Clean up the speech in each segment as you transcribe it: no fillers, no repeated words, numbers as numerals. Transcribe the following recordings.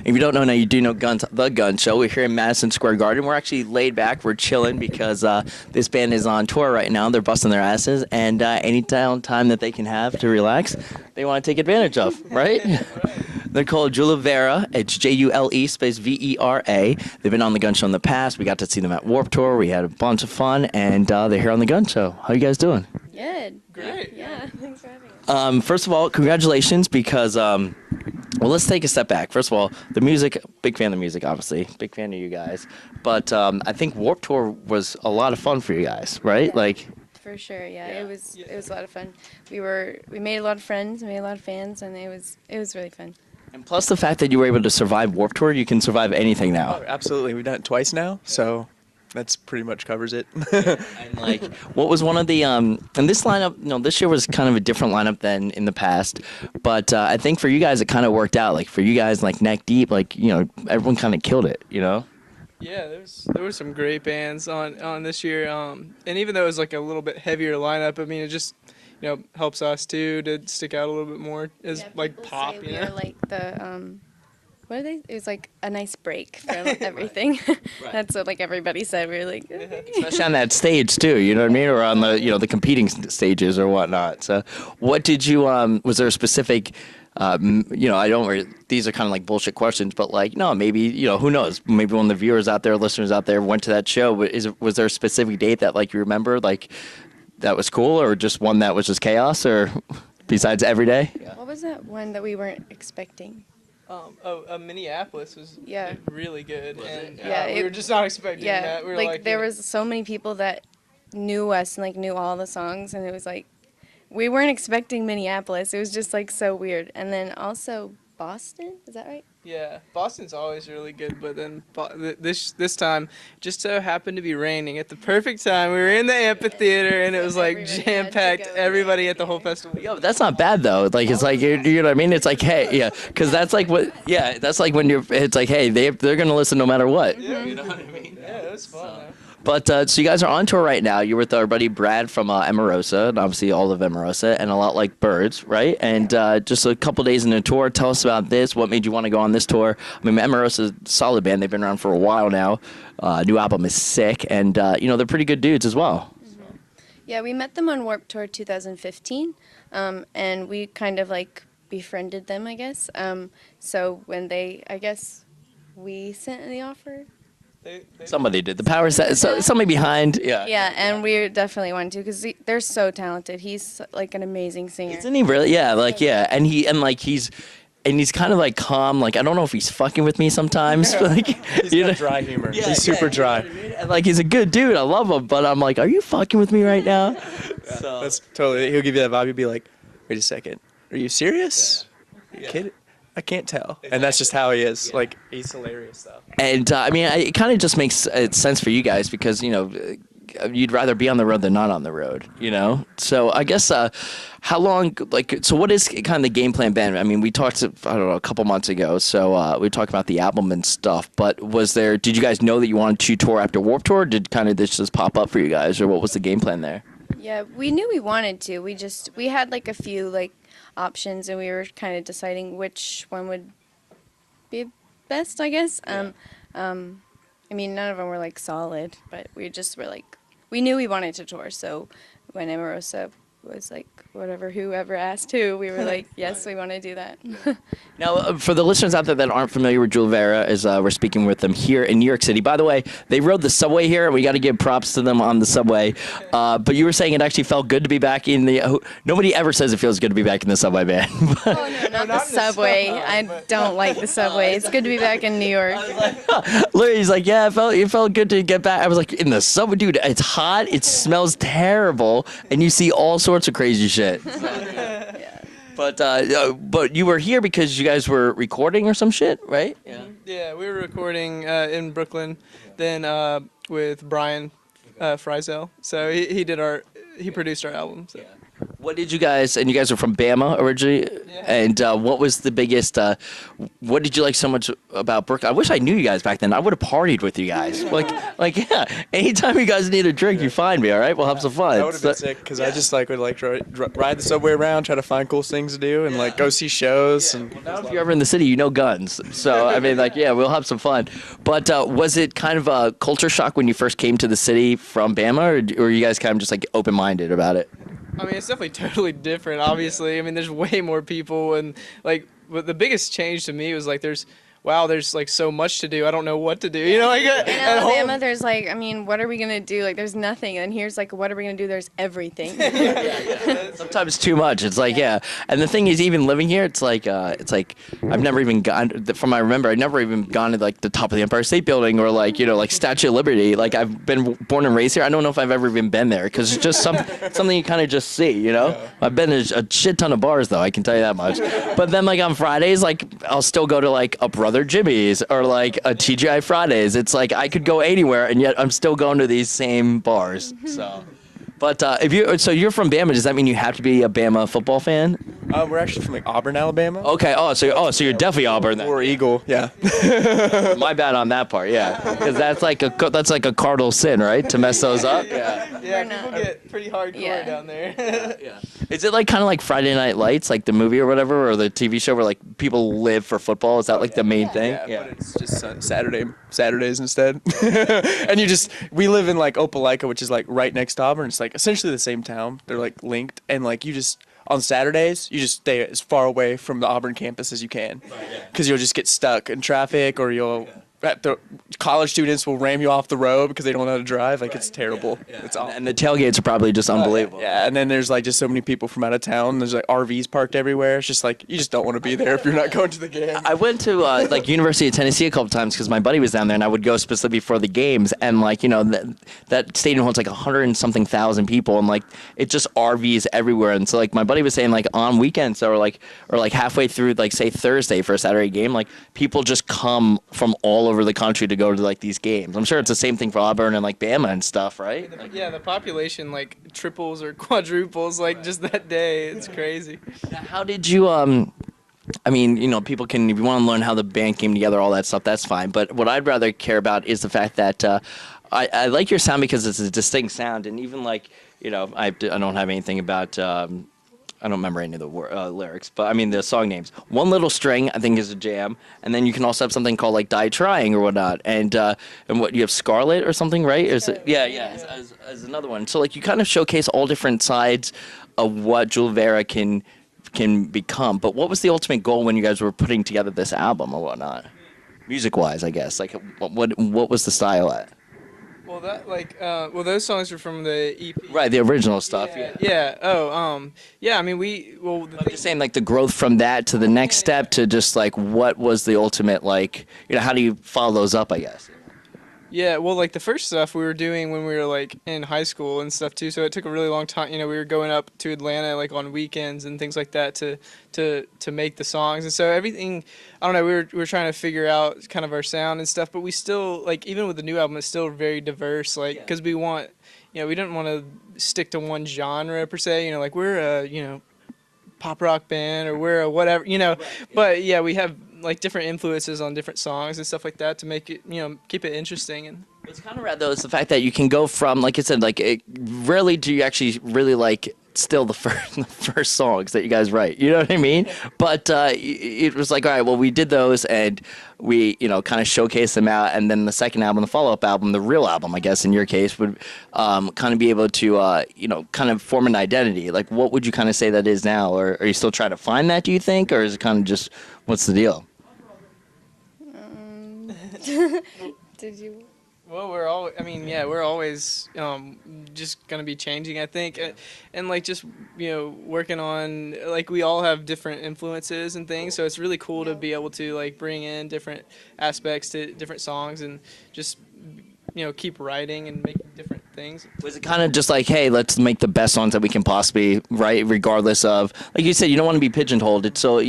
If you don't know now, you do know Gunz, the Gunz Show. We're here in Madison Square Garden. We're actually laid back. We're chilling because this band is on tour right now. They're busting their asses, and any downtime that they can have to relax, they want to take advantage of, right? They're called Jule Vera. It's Jule space Vera. They've been on the Gunz Show in the past. We got to see them at Warped Tour. We had a bunch of fun, and they're here on the Gunz Show. How you guys doing? Good. Great. Yeah. Thanks for having us. First of all, congratulations because, well, let's take a step back. First of all, the music, big fan of the music, obviously. Big fan of you guys. But I think Warped Tour was a lot of fun for you guys, right? Yeah. Like, For sure, yeah. It was a lot of fun. We made a lot of friends, made a lot of fans, and it was really fun. and plus the fact that you were able to survive Warped Tour, you can survive anything now. Oh, absolutely. We've done it twice now, so that's pretty much covers it. And like, what was one of the and this lineup? This year was kind of a different lineup than in the past, but I think for you guys it kind of worked out. Like for you guys, like neck deep, like everyone kind of killed it. Yeah, there were some great bands on this year, and even though it was like a little bit heavier lineup, I mean it just helps us too to stick out a little bit more as like pop. Say we are like the what are they? It was like a nice break from everything. That's what like everybody said. We were like, Especially on that stage too, you know what I mean, or on the the competing stages or whatnot. So, what did you was there a specific? I don't. These are kind of like bullshit questions, but like, no, maybe who knows? Maybe one of the viewers out there, listeners out there, went to that show. But was there a specific date that like you remember, like that was cool, or just one that was just chaos, or besides every day? what was that one that we weren't expecting? Minneapolis was really good, and Yeah, we were just not expecting Yeah, that. We were like there was so many people that knew us and like knew all the songs, and it was like we weren't expecting Minneapolis. It was just like so weird. And then also Boston, is that right? Yeah, Boston's always really good, but then this time just so happened to be raining at the perfect time. We were in the amphitheater, and it was like everybody had to jam-packed. go Everybody at the whole festival. Yo, but that's not bad though. Like it's like you know what I mean. It's like hey, because that's like what that's like when it's like hey they're gonna listen no matter what. Yeah. You know what I mean? Yeah, it was fun. Though. But so you guys are on tour right now. You're with our buddy Brad from Emarosa, and obviously all of Emarosa, and a lot like Birds, right? And just a couple days in the tour. Tell us about this. What made you want to go on this tour? I mean, Emarosa's a solid band. They've been around for a while now. New album is sick, and they're pretty good dudes as well. Mm-hmm. Yeah, we met them on Warped Tour 2015, and we kind of like befriended them, I guess. So when we sent the offer. Somebody did. The power set. Somebody behind. Yeah. Yeah, and we definitely wanted to because they're so talented. He's like an amazing singer. Isn't he really? Yeah, like yeah, and he's kind of like calm. Like I don't know if he's fucking with me sometimes. But like He's got dry humor. Yeah, He's super dry. You know what I mean? And like he's a good dude. I love him, but I'm like, are you fucking with me right now? So That's totally. He'll give you that vibe. You'll be like, wait a second, are you serious? Are you kidding? I can't tell. And that's just how he is. Like he's hilarious though. And I mean, it kind of just makes sense for you guys because you'd rather be on the road than not on the road, So I guess how long? So what is kind of the game plan, Ben? I mean, we talked a couple months ago, so we talked about the album and stuff. But did you guys know that you wanted to tour after Warped Tour? Or did kind of this just pop up for you guys, or what was the game plan there? Yeah, we knew we wanted to. We had like a few like options, and we were kind of deciding which one would be best, I guess. Yeah. I mean, none of them were like solid, but we just were like, we knew we wanted to tour. So when Emarosa was like, whoever asked who, we were like, yes, we want to do that. Now, for the listeners out there that aren't familiar with Jule Vera, we're speaking with them here in New York City. By the way, they rode the subway here. We got to give props to them on the subway. But you were saying it actually felt good to be back in the. Nobody ever says it feels good to be back in the subway, man. Oh no, not the subway. I don't like the subway. It's good to be back in New York. Literally, he's like, yeah, it felt good to get back. I was like, in the subway, dude. It's hot. It smells terrible, and you see all sorts of crazy shit. Yeah. But you were here because you guys were recording or some shit, right? Yeah. Yeah, we were recording in Brooklyn, then with Brian Friesel. So he produced our album. So. What did you guys, and you guys are from Bama originally, and what was the biggest, what did you like so much about Berkeley? I wish I knew you guys back then. I would have partied with you guys. Yeah, anytime you guys need a drink, you find me, all right? We'll have some fun. That would have been sick because I just like would like ride the subway around, try to find cool things to do, and like go see shows. And Now, if you're ever in the city, you know Gunz. So, I mean, like, yeah, we'll have some fun. But was it kind of a culture shock when you first came to the city from Bama, or were you guys kind of just like open-minded about it? I mean, it's definitely totally different, obviously. I mean, there's way more people, and, like, but the biggest change to me was, like, there's like so much to do. I don't know what to do. You know, like In at Alabama, home. there's like, I mean, what are we gonna do? Like, there's nothing, and here's like, what are we gonna do? There's everything. Sometimes too much. It's like, yeah. And the thing is, even living here, it's like I've never even gone. From I remember, I've never even gone to like the top of the Empire State Building or like like Statue of Liberty. Like I've been born and raised here. I don't know if I've ever even been there because it's just something you kind of just see. You know, I've been to a shit ton of bars though. I can tell you that much. But then like on Fridays, like I'll still go to like a Brother Jimmy's or like a TGI Fridays. It's like I could go anywhere and yet I'm still going to these same bars. So, but so you're from Bama, does that mean you have to be a Bama football fan? we're actually from like Auburn, Alabama. Okay. So you're definitely Auburn then. Or Eagle, yeah. My bad on that part. Yeah, because that's like a cardinal sin, right? To mess those up. Yeah. Yeah, We're people not. get pretty hardcore Yeah. down there. Yeah. Is it like kind of like Friday Night Lights, like the movie or whatever, or the TV show where like people live for football? Is that like the main thing? Yeah, but it's just Saturdays instead. And we live in like Opelika, which is like right next to Auburn. It's like essentially the same town. They're like linked, and like on Saturdays, you just stay as far away from the Auburn campus as you can, because you'll just get stuck in traffic, or the college students will ram you off the road because they don't know how to drive. Like it's terrible. It's awful. And the tailgates are probably just unbelievable. Yeah, and then there's like just so many people from out of town. There's like RVs parked everywhere. It's just like you just don't want to be there if you're not going to the game. I went to like University of Tennessee a couple times because my buddy was down there, and I would go specifically for the games. And like that stadium holds like 100 and something thousand people, and like it's just RVs everywhere. And so like my buddy was saying like on weekends or like halfway through like say Thursday for a Saturday game, like people just come from all over the country to go to like these games. I'm sure it's the same thing for Auburn and like Bama and stuff, right? Like, Yeah, the population like triples or quadruples like just that day. It's crazy. how did you I mean, people can, if you want to learn how the band came together, all that stuff, that's fine. But what I'd rather care about is the fact that I like your sound because it's a distinct sound. And even like, I don't have anything about, I don't remember any of the lyrics, but I mean the song names. One Little String, I think, is a jam. And then you can also have something called like Die Trying or whatnot. And what, you have Scarlet or something, right? Or is it, yeah, as another one. So like you kind of showcase all different sides of what Jule Vera can become. But what was the ultimate goal when you guys were putting together this album or whatnot? Music-wise, I guess. Like, what was the style at? Well, those songs are from the EP. Right, the original stuff. Yeah. Yeah. Oh, yeah. I mean, I'm just saying, like the growth from that to the next step to just like what was the ultimate like? How do you follow those up? I guess. Yeah, well, like the first stuff we were doing when we were like in high school and stuff too, so it took a really long time. We were going up to Atlanta like on weekends and things like that to make the songs, and so everything. I don't know. We were trying to figure out kind of our sound and stuff, but we still like even with the new album, it's still very diverse. Like because we want, we didn't want to stick to one genre per se. Like we're a pop rock band or we're a whatever. But yeah, we have like different influences on different songs and stuff like that to make it, keep it interesting. And What's kind of rad though is the fact that you can go from, like I said, like rarely do you actually really like still the first songs that you guys write. You know what I mean? But it was like, all right, well, we did those and we, kind of showcased them out. And then the second album, the follow-up album, the real album, I guess, in your case, would kind of be able to, kind of form an identity. Like, what would you kind of say that is now? Or are you still trying to find that, do you think? Or is it kind of just, what's the deal? Did you? well, we're always just gonna be changing, I think, and like just working on like we all have different influences and things, so it's really cool to be able to like bring in different aspects to different songs and just keep writing and making different things. Was it kind of just like, hey, let's make the best songs that we can possibly write, regardless of, like you said, you don't want to be pigeonholed. It's so,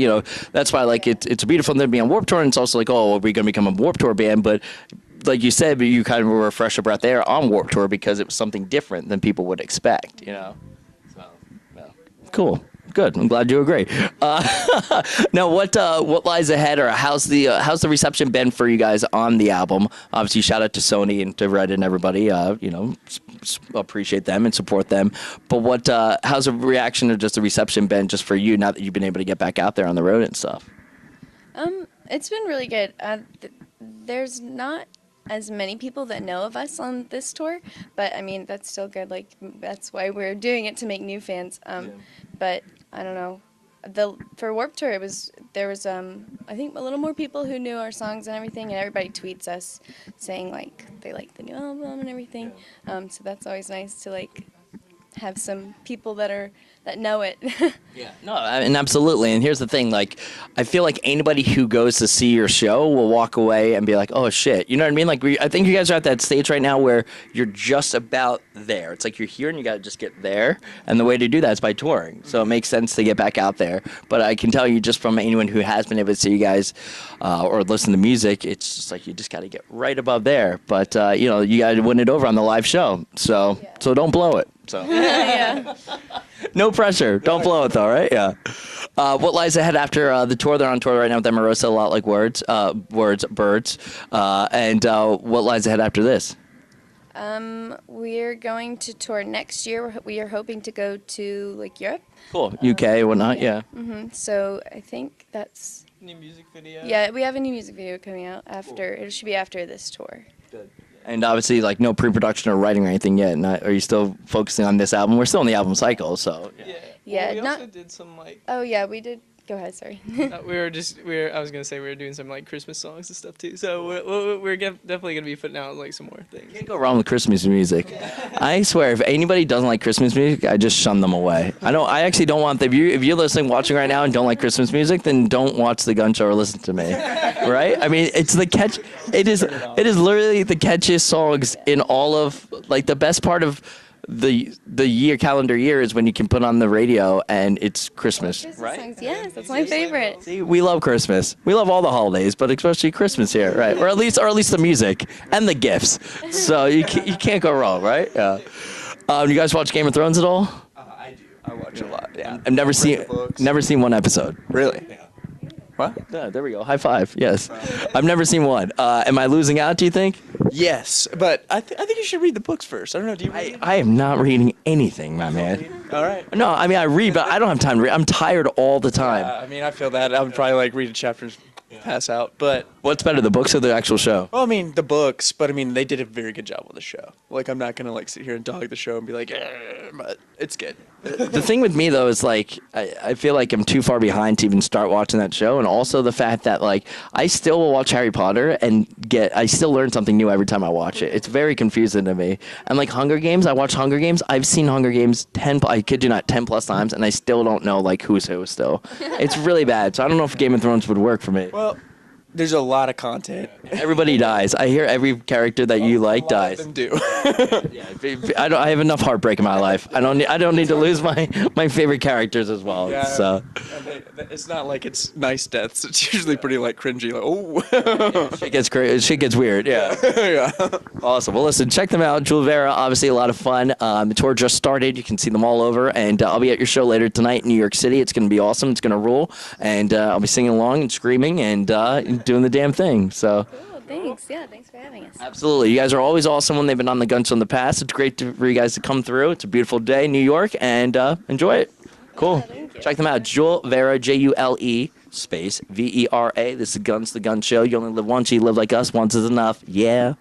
that's why like it's beautiful to be on Warped Tour, and it's also like, oh, are we going to become a Warped Tour band? But like you said, you kind of were a fresh breath there on Warped Tour because it was something different than people would expect, So, yeah. Cool. Good. I'm glad you agree. Now, what lies ahead, or how's the reception been for you guys on the album? Obviously, shout out to Sony and to Red and everybody. Appreciate them and support them. But how's the reaction or just the reception been just for you now that you've been able to get back out there on the road and stuff? It's been really good. There's not as many people that know of us on this tour, but I mean that's still good. Like that's why we're doing it, to make new fans. But I don't know. For Warped Tour, there was I think a little more people who knew our songs and everything, and everybody tweets us saying like they like the new album and everything. So that's always nice to like have some people that know it. Yeah, no, and absolutely. And here's the thing, like, I feel like anybody who goes to see your show will walk away and be like, oh, shit. You know what I mean? Like, I think you guys are at that stage right now where you're just about there. It's like you're here and you got to just get there. And the way to do that is by touring. So it makes sense to get back out there. But I can tell you just from anyone who has been able to see you guys or listen to music, it's just like you just got to get right above there. But, you got to win it over on the live show. So don't blow it. So Yeah. no pressure. Don't blow it though, right? Yeah. What lies ahead after the tour? They're on tour right now with Emarosa, a lot like birds. And what lies ahead after this? We're going to tour next year. We are hoping to go to like Europe. Cool. UK, whatnot. Yeah. So I think that's New music video. yeah. We have a new music video coming out after. It should be after this tour. And obviously, like, no pre-production or writing or anything yet. Are you still focusing on this album? We're still in the album cycle, so. Yeah, Well, we not- also did some like. Oh yeah, we did. Go ahead. Sorry. I was gonna say we were doing some like Christmas songs and stuff too. So we're definitely gonna be putting out like some more things. Can't go wrong with Christmas music. I swear, if anybody doesn't like Christmas music, I just shun them away. I actually don't want them. If you're listening, watching right now, and don't like Christmas music, then don't watch the Gunz Show or listen to me. Right? I mean, it's the catch. It is literally the catchiest songs in all of, like, the best part of the calendar year is when you can put on the radio and it's Christmas. Christmas songs, yes, that's my favorite. See, we love Christmas. We love all the holidays, but especially Christmas here, right? Or at least the music and the gifts. So you can't go wrong, right? Yeah. You guys watch Game of Thrones at all? I do. I watch a lot. Yeah. I've never seen one episode. Really? What? Yeah, there we go. High five. Yes. I've never seen one. Am I losing out, do you think? Yes, but I think you should read the books first. I don't know. Do you read? I am not reading anything, my man. All right. No, I mean, I read, but I don't have time to read. I'm tired all the time. I mean, I feel that. I would probably like read a chapter and pass out. But What's better, the books or the actual show? well, I mean, the books. But I mean, they did a very good job with the show. Like, I'm not gonna like sit here and dog the show and be like, but it's good. The thing with me, though, is like I feel like I'm too far behind to even start watching that show, and also the fact that like I still will watch Harry Potter and I still learn something new every time I watch it. It's very confusing to me. And like Hunger Games, I watch Hunger Games. I've seen Hunger Games I kid you not, 10 plus times, and I still don't know like who's who still. It's really bad. So I don't know if Game of Thrones would work for me. Well, there's a lot of content. Everybody dies. I hear every character that you like dies. Them do. I have enough heartbreak in my life. I don't need to lose my favorite characters as well. Yeah. So It's not like it's nice deaths. It's usually pretty like cringy. Like, oh. shit gets crazy. Shit gets weird. Yeah. Yeah. Awesome. Well, listen, check them out. Jule Vera, obviously a lot of fun. The tour just started. You can see them all over, and I'll be at your show later tonight in New York City. It's going to be awesome. It's going to rule, and I'll be singing along and screaming and doing the damn thing. So. Cool, thanks. Yeah, thanks for having us. Absolutely. You guys are always awesome when they've been on the Gunz Show in the past. It's great for you guys to come through. It's a beautiful day, New York, and enjoy it. Cool. thank you. Check them out. Jule Vera, Jule space Vera. This is Gunz, the Gunz Show. You only live once. You live like us. Once is enough. Yeah.